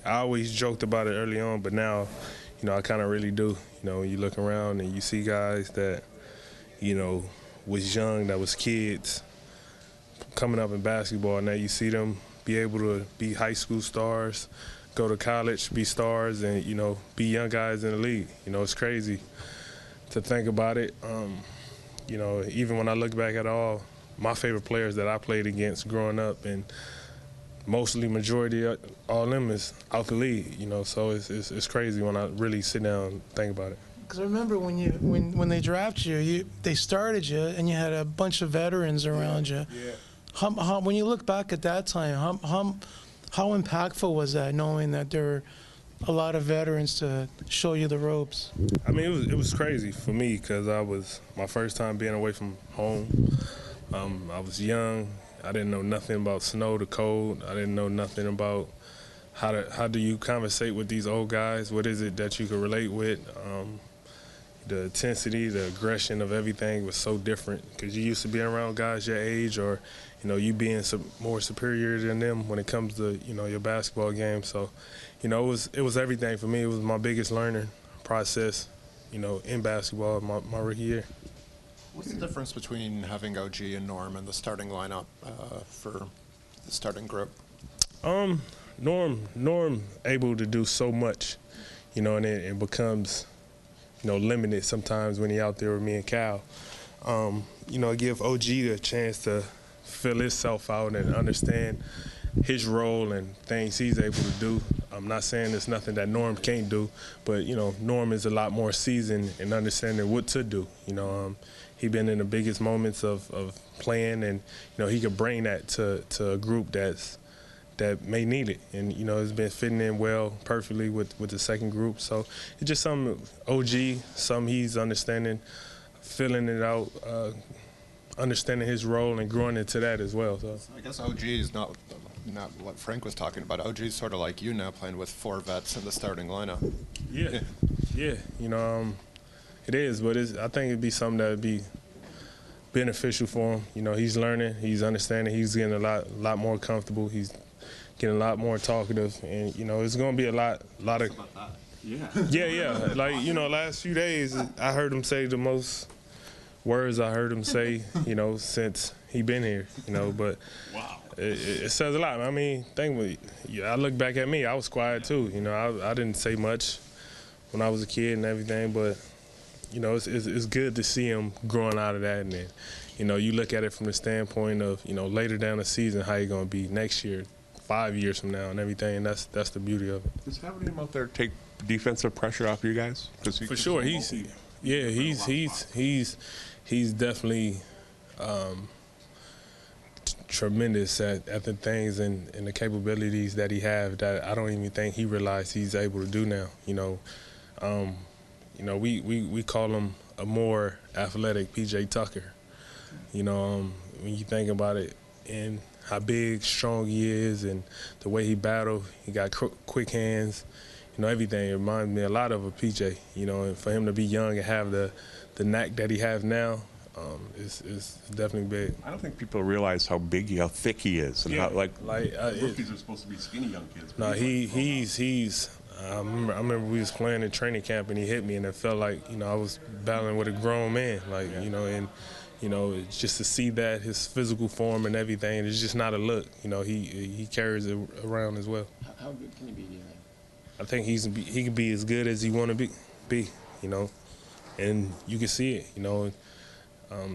I always joked about it early on, but now, I kind of really do. When you look around and you see guys that, was young, that was kids coming up in basketball, and now you see them be able to be high school stars, go to college, be stars, and, be young guys in the league. It's crazy to think about it. Even when I look back at all my favorite players that I played against growing up, and mostly majority of all of them is out the league, so it's crazy when I really sit down and think about it. Because I remember when they drafted you, they started you, and you had a bunch of veterans around you. Yeah. When you look back at that time, how impactful was that, knowing that there were a lot of veterans to show you the ropes? I mean, it was crazy for me because I was my first time being away from home. I was young. I didn't know nothing about snow, the cold. I didn't know nothing about how do you conversate with these old guys. What is it that you can relate with? The intensity, the aggression of everything was so different because you used to be around guys your age, or you being more superior than them when it comes to your basketball game. So it was everything for me. It was my biggest learning process in basketball my rookie year. What's the difference between having OG and Norm in the starting lineup for the starting group? Norm able to do so much, and it becomes limited sometimes when he out there with me and Cal. Give OG the chance to fill himself out and understand his role and things he's able to do. I'm not saying there's nothing that Norm can't do, but Norm is a lot more seasoned in understanding what to do. He been in the biggest moments of playing, and he could bring that to a group that may need it, and it's been fitting in well perfectly with the second group. So it's just some OG, some he's understanding, filling it out, understanding his role and growing into that as well. So I guess OG is not what Frank was talking about. OG is sort of like you now, playing with 4 vets in the starting lineup. Yeah. It is, but I think it'd be something that would be beneficial for him. He's learning, he's understanding, he's getting a lot more comfortable. He's getting a lot more talkative, and it's going to be a lot of. Yeah. Like last few days, I heard him say the most words I heard him say, since he been here. But wow, it says a lot. I mean, I look back at me, I was quiet too. I didn't say much when I was a kid and everything, but it's good to see him growing out of that, and then you look at it from the standpoint of later down the season how you're going to be next year, 5 years from now, and everything, and that's the beauty of it. Does having him out there take defensive pressure off you guys? For sure, he's definitely tremendous at the things and the capabilities that he have that I don't even think he realized he's able to do now. We call him a more athletic PJ Tucker. When you think about it, and how big, strong he is, and the way he battled, he got quick hands, everything. It reminds me a lot of a PJ, and for him to be young and have the knack that he has now, is definitely big. I don't think people realize how thick he is, and how rookies are supposed to be skinny young kids. No, he's. I remember we was playing in training camp, and he hit me, and it felt like I was battling with a grown man, and just to see that, his physical form and everything, it's just not a look. He carries it around as well. How good can he be, do you think? I think he can be as good as he want to be, and you can see it,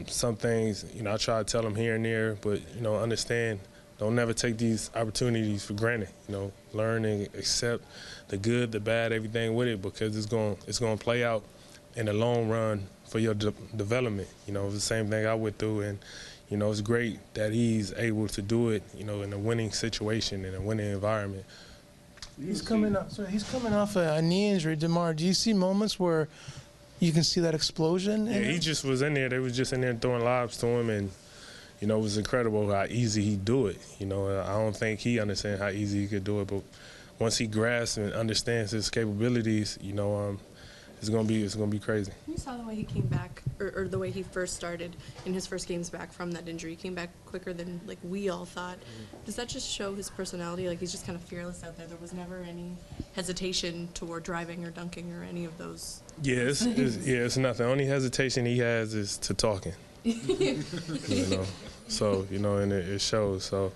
some things, I try to tell him here and there, but, understand, don't never take these opportunities for granted, learn and accept the good, the bad, everything with it, because it's going to play out in the long run for your development. It's the same thing I went through, and, it's great that he's able to do it, in a winning situation, in a winning environment. He's coming off a knee injury, DeMar. Do you see moments where you can see that explosion? Yeah, he just was in there. They was just in there throwing lobs to him, and it was incredible how easy he do it. I don't think he understands how easy he could do it, but once he grasps and understands his capabilities, it's gonna be crazy. You saw the way he came back, or the way he first started in his first games back from that injury. He came back quicker than like we all thought. Does that just show his personality? Like he's just kind of fearless out there. There was never any hesitation toward driving or dunking or any of those. Yeah, it's nothing. Only hesitation he has is to talking. You know, so and it shows. So.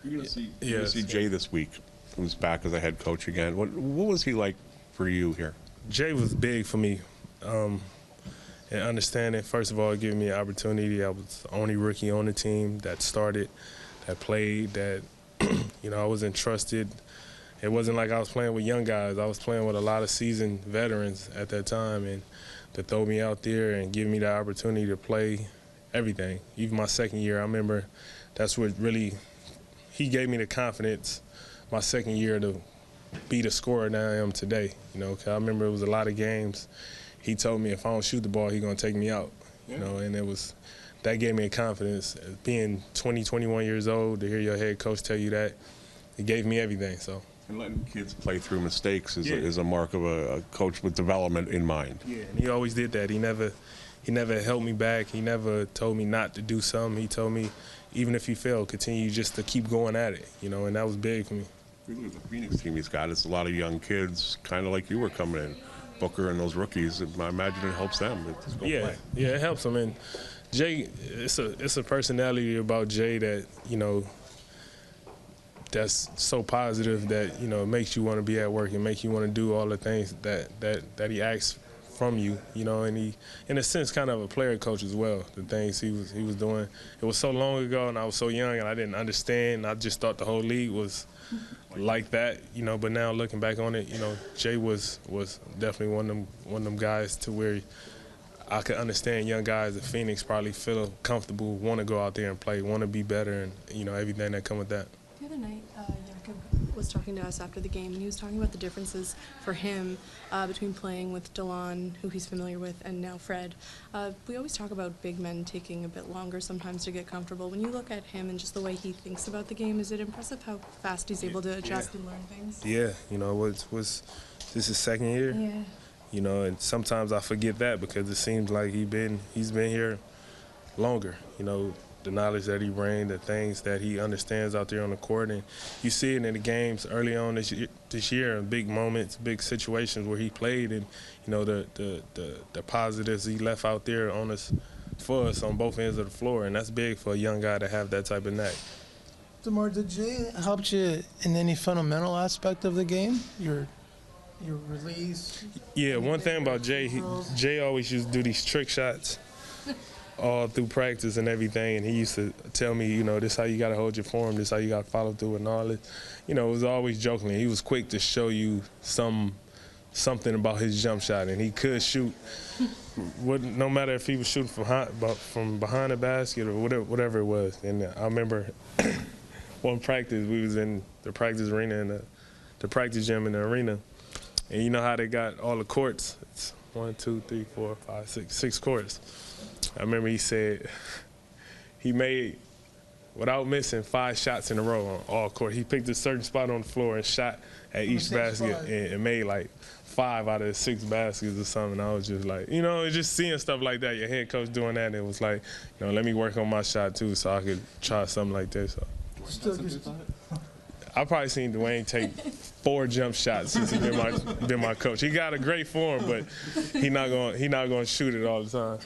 You're gonna see Jay this week, who's back as a head coach again. What was he like for you here? Jay was big for me, and understanding. First of all, giving me an opportunity. I was the only rookie on the team that started, that played, that I was entrusted. It wasn't like I was playing with young guys. I was playing with a lot of seasoned veterans at that time, and to throw me out there and give me the opportunity to play everything. Even my second year, I remember that's what really. He gave me the confidence my second year to be the scorer that I am today. 'Cause I remember it was a lot of games. He told me if I don't shoot the ball, he's gonna take me out. And that gave me a confidence. Being 20, 21 years old, to hear your head coach tell you that, it gave me everything. So. And letting kids play through mistakes is a mark of a coach with development in mind. Yeah, and he always did that. He never held me back. He never told me not to do something. He told me, even if you fail, continue just to keep going at it, and that was big for me. You look at the Phoenix team he's got, it's a lot of young kids, kind of like you were coming in, Booker and those rookies. I imagine it helps them. Yeah, it helps them. And Jay, it's a personality about Jay that, that's so positive that, makes you want to be at work and makes you want to do all the things that he asks from you, and he, in a sense, kind of a player coach as well. The things he was doing, it was so long ago, and I was so young, and I didn't understand. I just thought the whole league was like that, But now looking back on it, Jay was definitely one of them guys to where I could understand young guys at Phoenix probably feel comfortable, want to go out there and play, want to be better, and everything that come with that. The other night, Jakob was talking to us after the game, and he was talking about the differences for him between playing with DeLon, who he's familiar with, and now Fred. We always talk about big men taking a bit longer sometimes to get comfortable. When you look at him and just the way he thinks about the game, is it impressive how fast he's able to adjust and learn things? Yeah, was this his second year? Yeah. And sometimes I forget that because it seems like he's been here longer. The knowledge that he brings, the things that he understands out there on the court, and you see it in the games early on this year, in big moments, big situations where he played, and the positives he left out there for us on both ends of the floor, and that's big for a young guy to have that type of knack. DeMar, did Jay help you in any fundamental aspect of the game? Your release? Yeah, one thing about Jay, Jay always used to do these trick shots all through practice and everything, and he used to tell me, this is how you got to hold your form, this is how you got to follow through and all this. It was always jokingly. He was quick to show you something about his jump shot, and he could shoot. No matter if he was shooting from behind the basket or whatever it was. And I remember one practice, we was in the practice arena and the practice gym in the arena, and you know how they got all the courts. It's 1, 2, 3, 4, 5, 6 courts. I remember he said he made, without missing, 5 shots in a row on all court. He picked a certain spot on the floor and shot at each basket and made like 5 out of 6 baskets or something. I was just like, just seeing stuff like that, your head coach doing that, and it was like, let me work on my shot too so I could try something like this. So. I've probably seen Dwayne take 4 jump shots since he's been my coach. He got a great form, but he's not going to shoot it all the time.